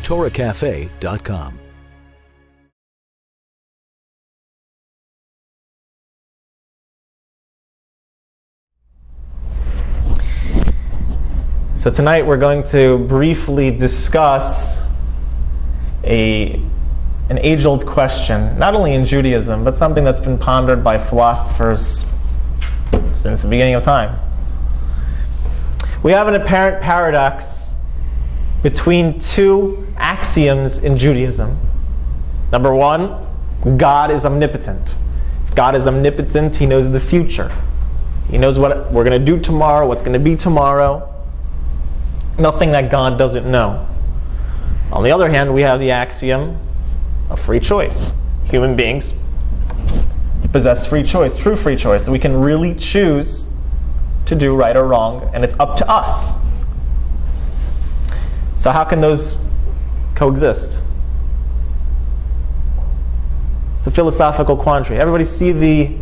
TorahCafe.com. So tonight we're going to briefly discuss an age-old question, not only in Judaism, but something that's been pondered by philosophers since the beginning of time. We have an apparent paradox between two axioms in Judaism. Number one, God is omnipotent. If God is omnipotent, He knows the future. He knows what we're going to do tomorrow, what's going to be tomorrow. Nothing that God doesn't know. On the other hand, we have the axiom of free choice. Human beings possess free choice, true free choice, that we can really choose to do right or wrong, and it's up to us. So how can those coexist? It's a philosophical quandary. Everybody see the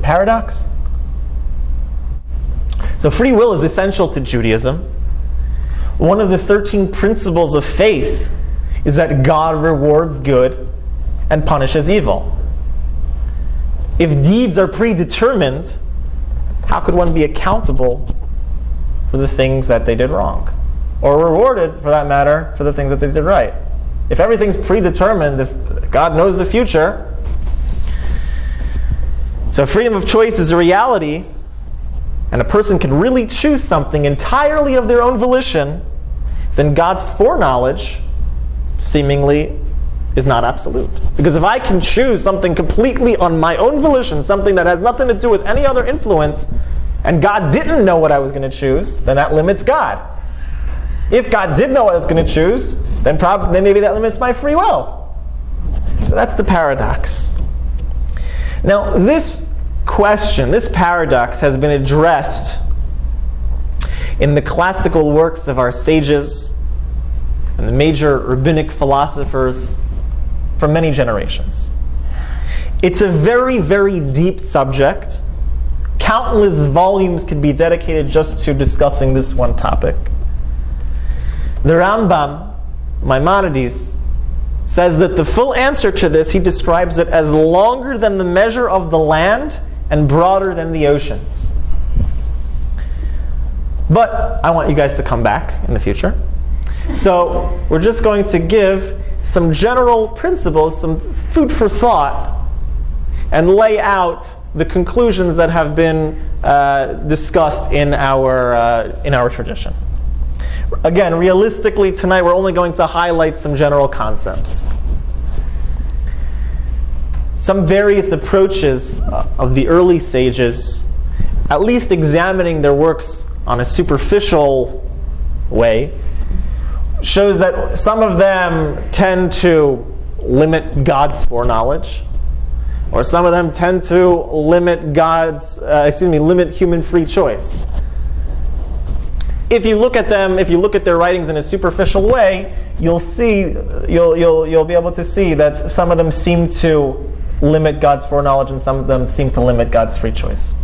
paradox? So free will is essential to Judaism. One of the 13 principles of faith is that God rewards good and punishes evil. If deeds are predetermined, how could one be accountable for the things that they did wrong? Or rewarded, for that matter, for the things that they did right? If everything's predetermined, if God knows the future, so freedom of choice is a reality, and a person can really choose something entirely of their own volition, then God's foreknowledge seemingly is not absolute. Because if I can choose something completely on my own volition, something that has nothing to do with any other influence, and God didn't know what I was going to choose, then that limits God. If God did know what I was going to choose, then maybe that limits my free will. So that's the paradox. Now, this question, this paradox, has been addressed in the classical works of our sages and the major rabbinic philosophers for many generations. It's a very, very deep subject. Countless volumes could be dedicated just to discussing this one topic. The Rambam, Maimonides, says that the full answer to this, he describes it as longer than the measure of the land and broader than the oceans. But I want you guys to come back in the future. So we're just going to give some general principles, some food for thought, and lay out the conclusions that have been discussed in our tradition. Again, realistically, tonight we're only going to highlight some general concepts. Some various approaches of the early sages, at least examining their works on a superficial way, shows that some of them tend to limit God's foreknowledge, or some of them tend to limit limit human free choice. If you look at them, if you look at their writings in a superficial way, you'll be able to see that some of them seem to limit God's foreknowledge and some of them seem to limit God's free choice.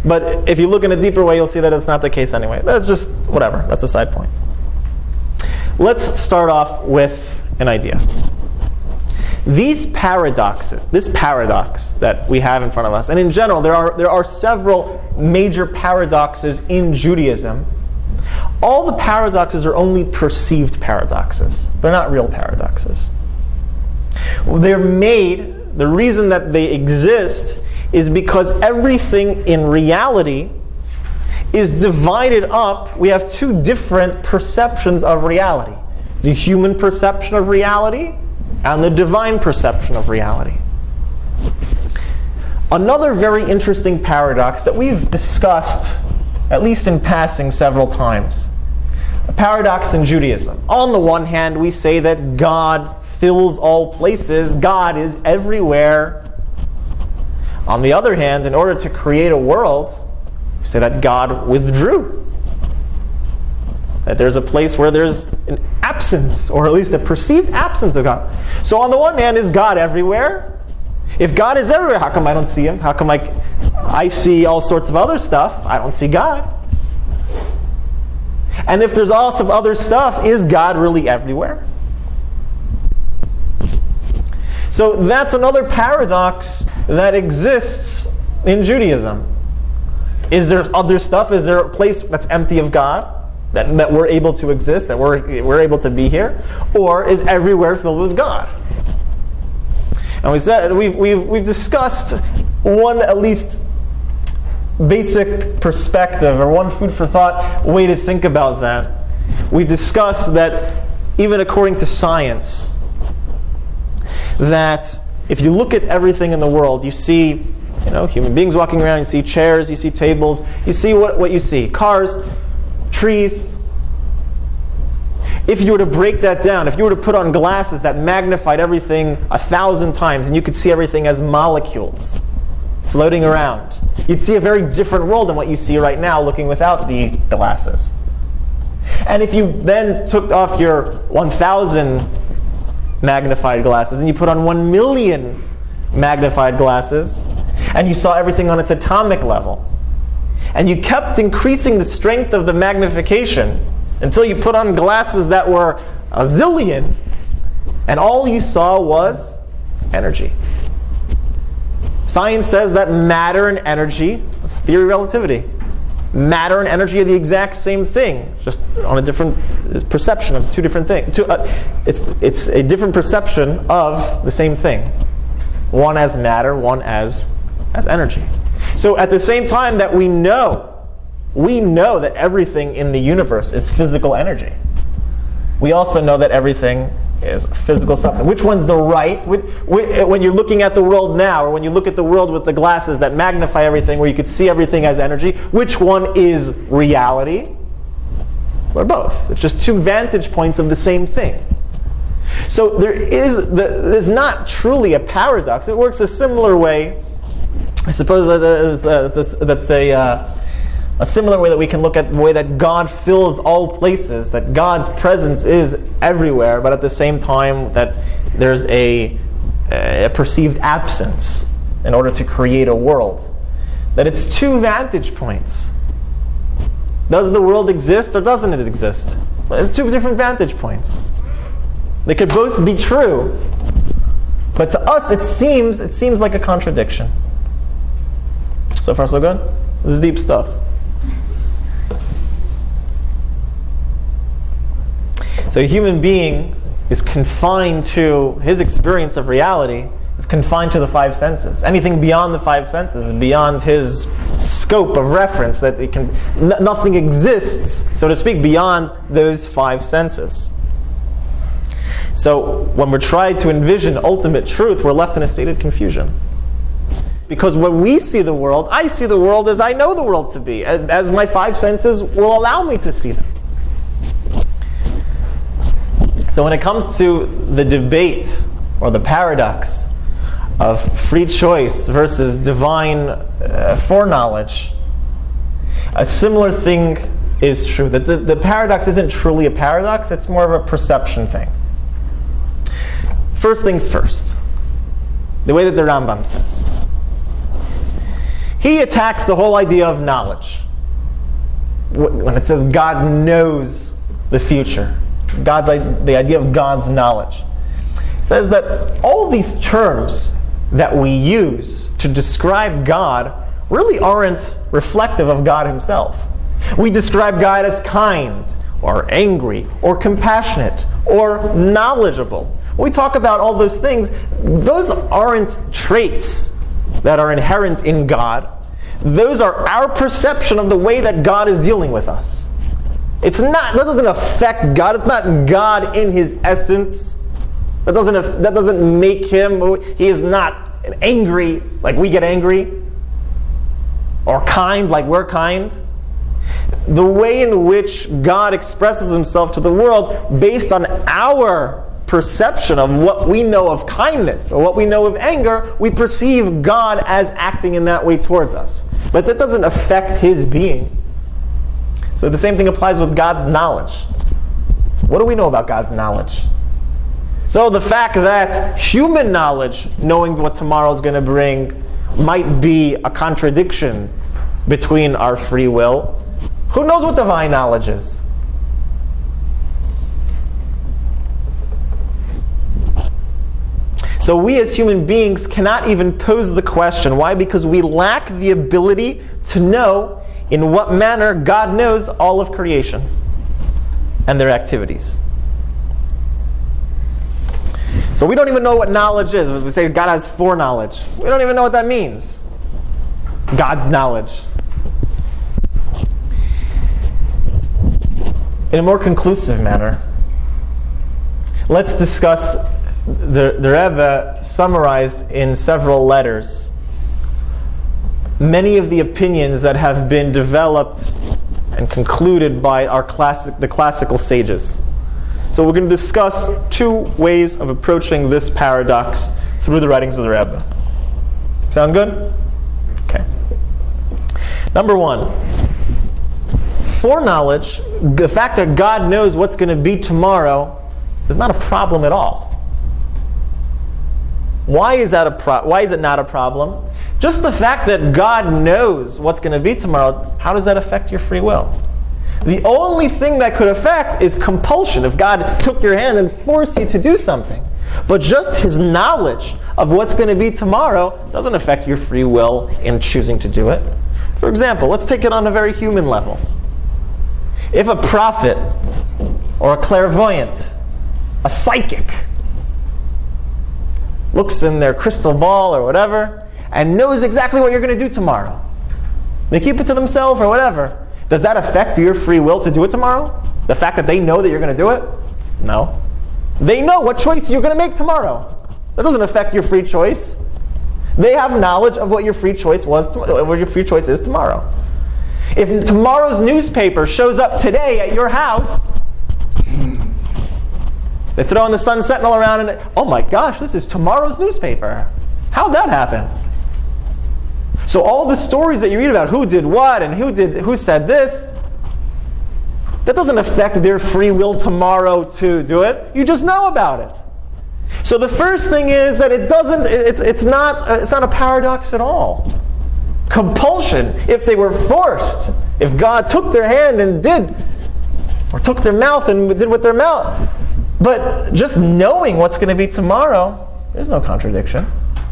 But if you look in a deeper way, you'll see that it's not the case anyway. That's just whatever. That's a side point. Let's start off with an idea. This paradox that we have in front of us, and in general, there are several major paradoxes in Judaism. All the paradoxes are only perceived paradoxes. They're not real paradoxes. They're made, the reason that they exist is because everything in reality is divided up. We have two different perceptions of reality. The human perception of reality and the divine perception of reality. Another very interesting paradox that we've discussed, at least in passing several times, a paradox in Judaism. On the one hand, we say that God fills all places, God is everywhere. On the other hand, in order to create a world, we say that God withdrew. That there's a place where there's an absence, or at least a perceived absence of God. So on the one hand, is God everywhere? If God is everywhere, how come I don't see Him? How come I see all sorts of other stuff? I don't see God. And if there's all some other stuff, is God really everywhere? So that's another paradox that exists in Judaism. Is there other stuff? Is there a place that's empty of God? That we're able to exist, that we're able to be here? Or is everywhere filled with God? And we've discussed one at least basic perspective, or one food for thought way to think about that. We discussed that even according to science, that if you look at everything in the world, you see human beings walking around, you see chairs, you see tables, you see what you see. Cars, trees. If you were to break that down, if you were to put on glasses that magnified everything 1,000 times, and you could see everything as molecules floating around, you'd see a very different world than what you see right now looking without the glasses. And if you then took off your 1,000 magnified glasses and you put on 1,000,000 magnified glasses, and you saw everything on its atomic level, and you kept increasing the strength of the magnification until you put on glasses that were 1,000,000,000, and all you saw was energy. Science says that matter and energy, it's theory of relativity, matter and energy are the exact same thing, just on a different perception of two different things. It's a different perception of the same thing. One as matter, one as energy. So at the same time that we know that everything in the universe is physical energy, we also know that everything is physical substance. Which one's the right? When you're looking at the world now, or when you look at the world with the glasses that magnify everything, where you could see everything as energy, which one is reality? Or both. It's just two vantage points of the same thing. So there's not truly a paradox. It works a similar way. I suppose that's a similar way that we can look at the way that God fills all places, that God's presence is everywhere, but at the same time that there's a perceived absence in order to create a world. That it's two vantage points. Does the world exist or doesn't it exist? It's two different vantage points. They could both be true, but to us it seems like a contradiction. So far so good? This is deep stuff. So a human being is confined to, his experience of reality is confined to the five senses. Anything beyond the five senses is beyond his scope of reference, that nothing exists, so to speak, beyond those five senses. So when we're trying to envision ultimate truth, we're left in a state of confusion. Because when we see the world, I see the world as I know the world to be, as my five senses will allow me to see them. So when it comes to the debate or the paradox of free choice versus divine foreknowledge, a similar thing is true. That the paradox isn't truly a paradox, it's more of a perception thing. First things first, the way that the Rambam says. He attacks the whole idea of knowledge. When it says God knows the future, the idea of God's knowledge. It says that all these terms that we use to describe God really aren't reflective of God himself. We describe God as kind, or angry, or compassionate, or knowledgeable. When we talk about all those things, those aren't traits that are inherent in God. Those are our perception of the way that God is dealing with us. That doesn't affect God. It's not God in his essence. That doesn't make him, he is not angry like we get angry, or kind like we're kind. The way in which God expresses himself to the world based on our perception of what we know of kindness or what we know of anger, we perceive God as acting in that way towards us. But that doesn't affect his being. So the same thing applies with God's knowledge. What do we know about God's knowledge? So the fact that human knowledge, knowing what tomorrow is going to bring, might be a contradiction between our free will, who knows what divine knowledge is? So we as human beings cannot even pose the question. Why? Because we lack the ability to know in what manner God knows all of creation and their activities. So we don't even know what knowledge is. We say God has foreknowledge. We don't even know what that means. God's knowledge. In a more conclusive manner, let's discuss the Rebbe summarized in several letters many of the opinions that have been developed and concluded by the classical sages. So we're going to discuss two ways of approaching this paradox through the writings of the Rebbe. Sound good? Okay. Number one, foreknowledge, the fact that God knows what's going to be tomorrow, is not a problem at all. Why is it not a problem? Just the fact that God knows what's going to be tomorrow, how does that affect your free will? The only thing that could affect is compulsion, if God took your hand and forced you to do something. But just His knowledge of what's going to be tomorrow doesn't affect your free will in choosing to do it. For example, let's take it on a very human level. If a prophet or a clairvoyant, a psychic, looks in their crystal ball or whatever and knows exactly what you're going to do tomorrow, they keep it to themselves or whatever, does that affect your free will to do it tomorrow? The fact that they know that you're going to do it? No. They know what choice you're going to make tomorrow. That doesn't affect your free choice. They have knowledge of what your free choice what your free choice is tomorrow. If tomorrow's newspaper shows up today at your house, they throw in the Sun Sentinel around and, oh my gosh, this is tomorrow's newspaper. How'd that happen? So all the stories that you read about who did what and who said this, that doesn't affect their free will tomorrow to do it. You just know about it. So the first thing is that it's not a paradox at all. Compulsion, if they were forced, if God took their hand and did, or took their mouth and did with their mouth, but just knowing what's going to be tomorrow, there's no contradiction.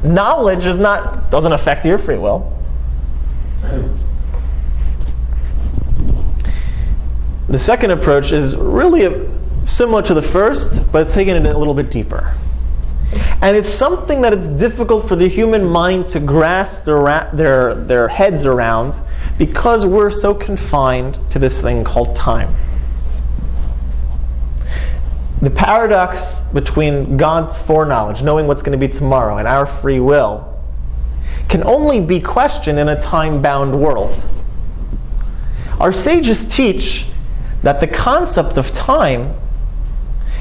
Knowledge doesn't affect your free will. The second approach is really similar to the first, but it's taking it a little bit deeper. And it's something that it's difficult for the human mind to grasp their heads around because we're so confined to this thing called time. The paradox between God's foreknowledge, knowing what's going to be tomorrow, and our free will, can only be questioned in a time-bound world. Our sages teach that the concept of time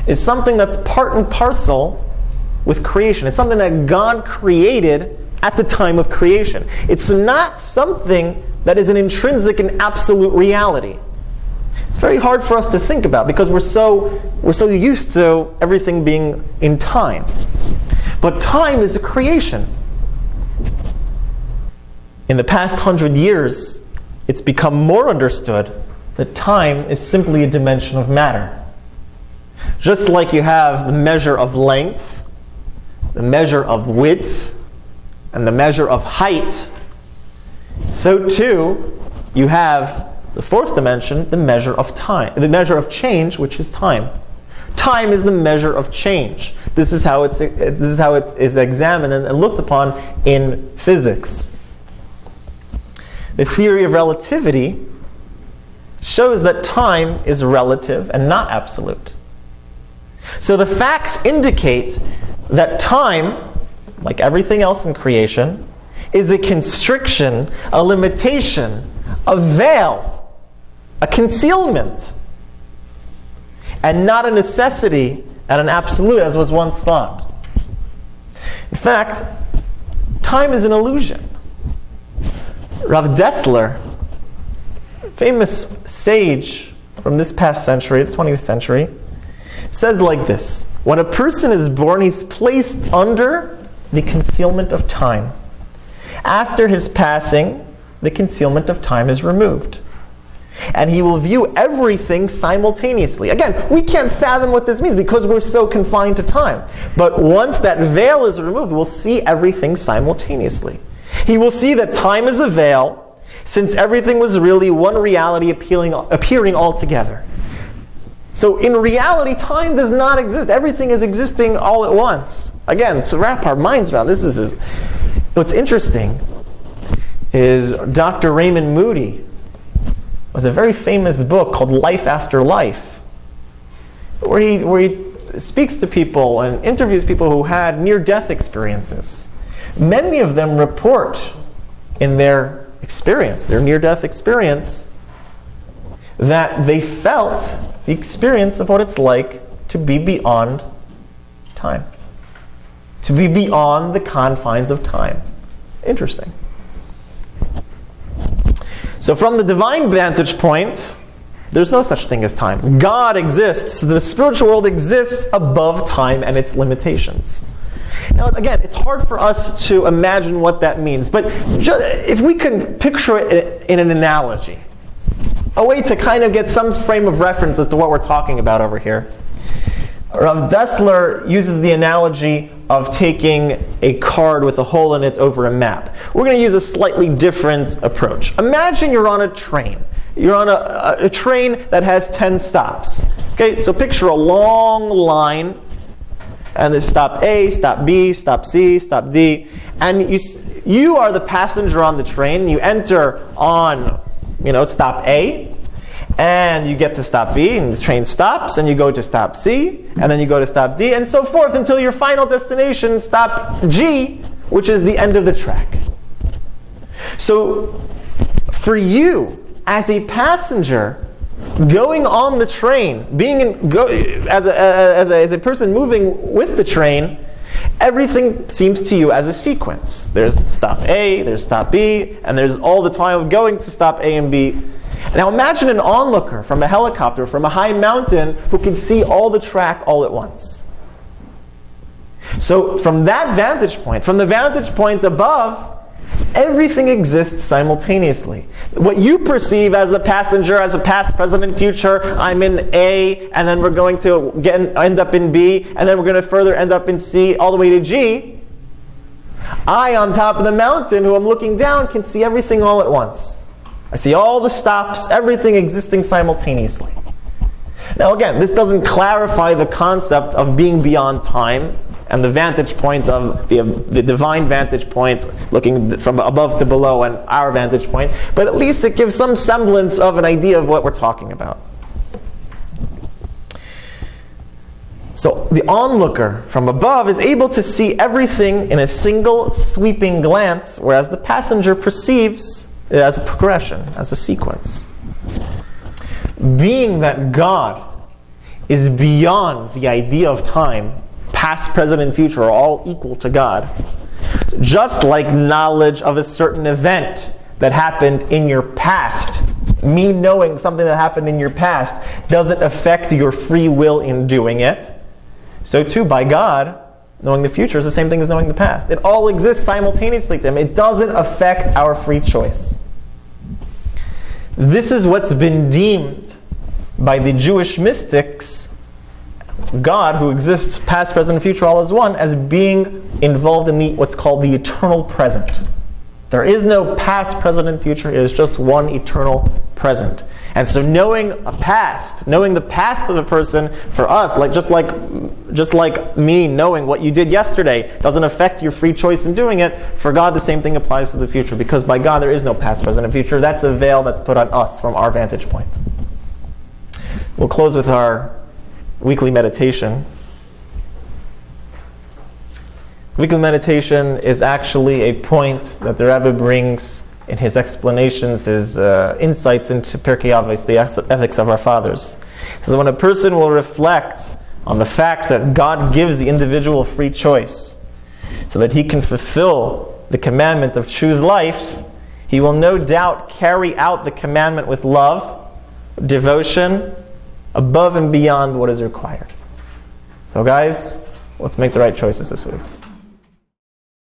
is something that's part and parcel with creation. It's something that God created at the time of creation. It's not something that is an intrinsic and absolute reality. It's very hard for us to think about because we're so used to everything being in time. But time is a creation. In the past 100 years, it's become more understood that time is simply a dimension of matter. Just like you have the measure of length, the measure of width, and the measure of height, so too you have the fourth dimension, the measure of time, the measure of change, which is time. Time is the measure of change. This is how it is examined and looked upon in physics. The theory of relativity shows that time is relative and not absolute. So the facts indicate that time, like everything else in creation, is a constriction, a limitation, a veil, a concealment, and not a necessity and an absolute as was once thought. In fact, time is an illusion. Rav Dessler, famous sage from this past century, the 20th century, says like this: when a person is born, he's placed under the concealment of time. After his passing, the concealment of time is removed. And he will view everything simultaneously. Again, we can't fathom what this means because we're so confined to time. But once that veil is removed, we'll see everything simultaneously. He will see that time is a veil, since everything was really one reality appearing all together. So in reality, time does not exist. Everything is existing all at once. Again, to wrap our minds around this is what's interesting is Dr. Raymond Moody was a very famous book called Life After Life, where he speaks to people and interviews people who had near-death experiences. Many of them report in their experience, their near-death experience, that they felt the experience of what it's like to be beyond time, to be beyond the confines of time. Interesting. So from the divine vantage point, there's no such thing as time. God exists. The spiritual world exists above time and its limitations. Now, again, it's hard for us to imagine what that means, but if we can picture it in an analogy, a way to kind of get some frame of reference as to what we're talking about over here. Rav Dessler uses the analogy of taking a card with a hole in it over a map. We're going to use a slightly different approach. Imagine you're on a train. You're on a train that has 10 stops. Okay, so picture a long line, and there's stop A, stop B, stop C, stop D, and you are the passenger on the train. You enter on, stop A, and you get to stop B, and the train stops, and you go to stop C, and then you go to stop D, and so forth until your final destination, stop G, which is the end of the track. So, for you, as a passenger, going on the train, as a person moving with the train, everything seems to you as a sequence. There's stop A, there's stop B, and there's all the time of going to stop A and B. Now imagine an onlooker from a helicopter, from a high mountain, who can see all the track all at once. So from that vantage point, from the vantage point above, everything exists simultaneously. What you perceive as the passenger, as a past, present, and future, I'm in A, and then we're going to end up in B, and then we're going to further end up in C, all the way to G. I, on top of the mountain, who I'm looking down, can see everything all at once. I see all the stops, everything existing simultaneously. Now again, this doesn't clarify the concept of being beyond time and the vantage point of the divine vantage point, looking from above to below, and our vantage point, but at least it gives some semblance of an idea of what we're talking about. So the onlooker from above is able to see everything in a single sweeping glance, whereas the passenger perceives it as a progression, as a sequence. Being that God is beyond the idea of time, past, present, and future are all equal to God. Just like knowledge of a certain event that happened in your past, me knowing something that happened in your past doesn't affect your free will in doing it, so too by God, knowing the future is the same thing as knowing the past. It all exists simultaneously to Him. It doesn't affect our free choice. This is what's been deemed by the Jewish mystics, God, who exists past, present, and future all as one, as being involved in what's called the eternal present. There is no past, present, and future. It is just one eternal present. And so knowing the past of a person, for us, just like me knowing what you did yesterday doesn't affect your free choice in doing it, for God the same thing applies to the future, because by God there is no past, present, and future. That's a veil that's put on us from our vantage point. We'll close with our weekly meditation. Weekly meditation is actually a point that the Rebbe brings in his explanations, his insights into Pirkei Avos, the ethics of our fathers. He says when a person will reflect on the fact that God gives the individual free choice so that he can fulfill the commandment of choose life, he will no doubt carry out the commandment with love, devotion, above and beyond what is required. So guys, let's make the right choices this week.